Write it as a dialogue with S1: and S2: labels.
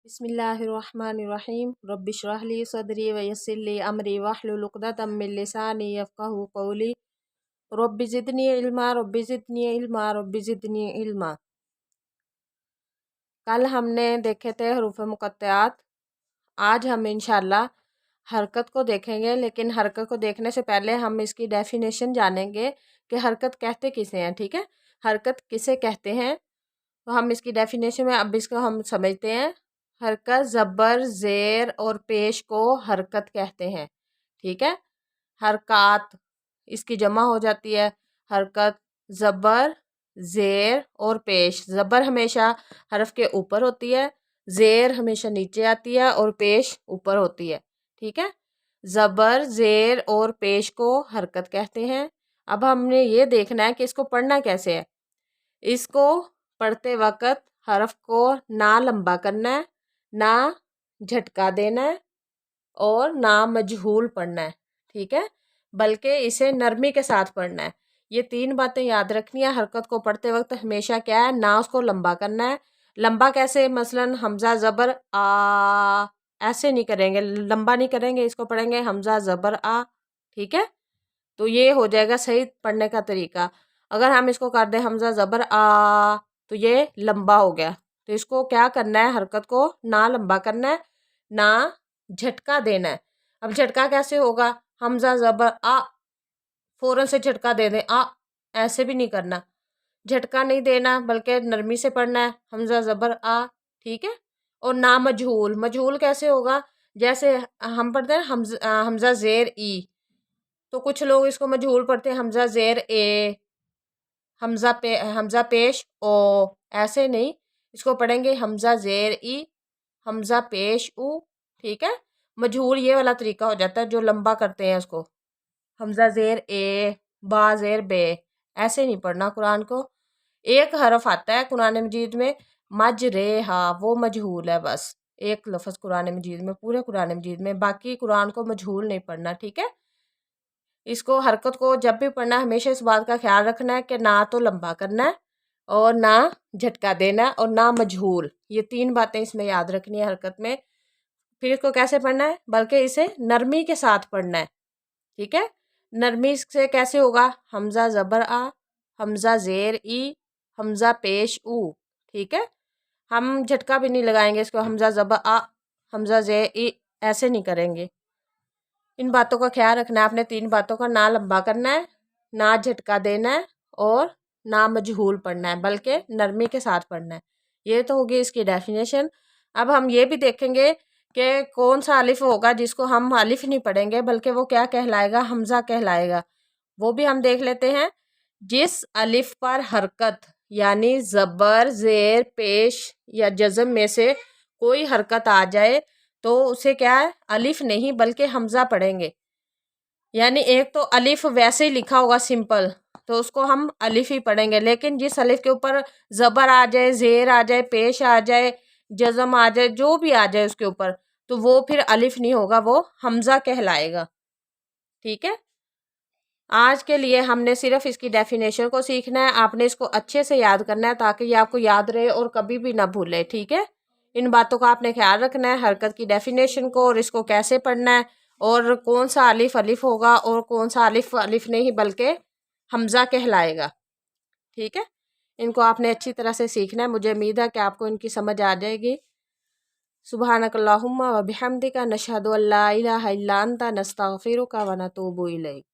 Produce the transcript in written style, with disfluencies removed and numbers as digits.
S1: بسم اللہ الرحمن الرحیم رب اشرح لی صدری ویسر لی امری واحلل عقدۃ من لسانی یفقہوا قولی رب زدنی علما رب زدنی علما رب زدنی علما۔ کل ہم نے دیکھے تھے حروف مقطعات، آج ہم انشاءاللہ حرکت کو دیکھیں گے، لیکن حرکت کو دیکھنے سے پہلے ہم اس کی ڈیفینیشن جانیں گے کہ حرکت کہتے کسے ہیں، ٹھیک ہے؟ حرکت کسے کہتے ہیں تو ہم اس کی ڈیفینیشن میں اب اس کو ہم سمجھتے ہیں۔ حرکت زبر زیر اور پیش کو حرکت کہتے ہیں، ٹھیک ہے؟ حرکات اس کی جمع ہو جاتی ہے۔ حرکت زبر زیر اور پیش، زبر ہمیشہ حرف کے اوپر ہوتی ہے، زیر ہمیشہ نیچے آتی ہے اور پیش اوپر ہوتی ہے، ٹھیک ہے؟ زبر زیر اور پیش کو حرکت کہتے ہیں۔ اب ہم نے یہ دیکھنا ہے کہ اس کو پڑھنا کیسے ہے۔ اس کو پڑھتے وقت حرف کو نہ لمبا کرنا ہے، نہ جھٹکا دینا ہے اور نہ مجہول پڑھنا ہے، ٹھیک ہے؟ بلکہ اسے نرمی کے ساتھ پڑھنا ہے۔ یہ تین باتیں یاد رکھنی ہے۔ حرکت کو پڑھتے وقت ہمیشہ کیا ہے، نہ اس کو لمبا کرنا ہے۔ لمبا کیسے؟ مثلا حمزہ زبر آ، ایسے نہیں کریں گے، لمبا نہیں کریں گے، اس کو پڑھیں گے حمزہ زبر آ، ٹھیک ہے؟ تو یہ ہو جائے گا صحیح پڑھنے کا طریقہ۔ اگر ہم اس کو کر دیں حمزہ زبر آ تو یہ لمبا ہو گیا۔ تو اس کو کیا کرنا ہے، حرکت کو نہ لمبا کرنا ہے، نہ جھٹکا دینا ہے۔ اب جھٹکا کیسے ہوگا؟ حمزہ زبر آ، فوراً سے جھٹکا دے دیں، آ، ایسے بھی نہیں کرنا، جھٹکا نہیں دینا بلکہ نرمی سے پڑھنا ہے، حمزہ زبر آ، ٹھیک ہے؟ اور نہ مجہول، مجہول کیسے ہوگا؟ جیسے ہم پڑھتے ہیں حمزہ زیر ای، تو کچھ لوگ اس کو مجہول پڑھتے ہیں حمزہ زیر اے، حمزہ پیش او، ایسے نہیں، اس کو پڑھیں گے حمزہ زیر ای، حمزہ پیش او، ٹھیک ہے؟ مجہول یہ والا طریقہ ہو جاتا ہے جو لمبا کرتے ہیں اس کو، حمزہ زیر اے، با زیر بے، ایسے نہیں پڑھنا قرآن کو۔ ایک حرف آتا ہے قرآن مجید میں مج رے ہا، وہ مجہول ہے، بس ایک لفظ قرآن مجید میں، پورے قرآن مجید میں، باقی قرآن کو مجہول نہیں پڑھنا، ٹھیک ہے؟ اس کو حرکت کو جب بھی پڑھنا ہے ہمیشہ اس بات کا خیال رکھنا ہے کہ نہ تو لمبا کرنا ہے اور نہ جھٹکا دینا ہے اور نہ مجہول، یہ تین باتیں اس میں یاد رکھنی ہے حرکت میں۔ پھر اس کو کیسے پڑھنا ہے؟ بلکہ اسے نرمی کے ساتھ پڑھنا ہے، ٹھیک ہے؟ نرمی سے کیسے ہوگا؟ حمزہ زبر آ، حمزہ زیر ای، حمزہ پیش او، ٹھیک ہے؟ ہم جھٹکا بھی نہیں لگائیں گے اس کو، حمزہ زبر آ، حمزہ زیر ای، ایسے نہیں کریں گے۔ ان باتوں کا خیال رکھنا ہے، آپ نے تین باتوں کا، نہ لمبا کرنا ہے، نہ جھٹکا دینا ہے اور نہ مجہول پڑھنا ہے بلکہ نرمی کے ساتھ پڑھنا ہے۔ یہ تو ہوگی اس کی ڈیفینیشن۔ اب ہم یہ بھی دیکھیں گے کہ کون سا الف ہوگا جس کو ہم الف نہیں پڑھیں گے بلکہ وہ کیا کہلائے گا، حمزہ کہلائے گا۔ وہ بھی ہم دیکھ لیتے ہیں۔ جس الف پر حرکت یعنی زبر زیر پیش یا جزم میں سے کوئی حرکت آ جائے تو اسے کیا ہے، الف نہیں بلکہ حمزہ پڑھیں گے۔ یعنی ایک تو الف ویسے ہی لکھا ہوگا سمپل تو اس کو ہم الف ہی پڑھیں گے، لیکن جس الف کے اوپر زبر آ جائے، زیر آ جائے، پیش آ جائے، جزم آ جائے، جو بھی آ جائے اس کے اوپر، تو وہ پھر الف نہیں ہوگا، وہ حمزہ کہلائے گا، ٹھیک ہے؟ آج کے لیے ہم نے صرف اس کی ڈیفینیشن کو سیکھنا ہے، آپ نے اس کو اچھے سے یاد کرنا ہے تاکہ یہ آپ کو یاد رہے اور کبھی بھی نہ بھولے، ٹھیک ہے؟ ان باتوں کا آپ نے خیال رکھنا ہے، حرکت کی ڈیفینیشن کو اور اس کو کیسے پڑھنا ہے اور کون سا الف الف ہوگا اور کون سا الف الف نہیں بلکہ حمزہ کہلائے گا، ٹھیک ہے؟ ان کو آپ نے اچھی طرح سے سیکھنا ہے۔ مجھے امید ہے کہ آپ کو ان کی سمجھ آ جائے گی۔ سبحانک اللہم و بحمدک، نشہد ان لا الہ الا انت، نستغفرک و نتوب الیک۔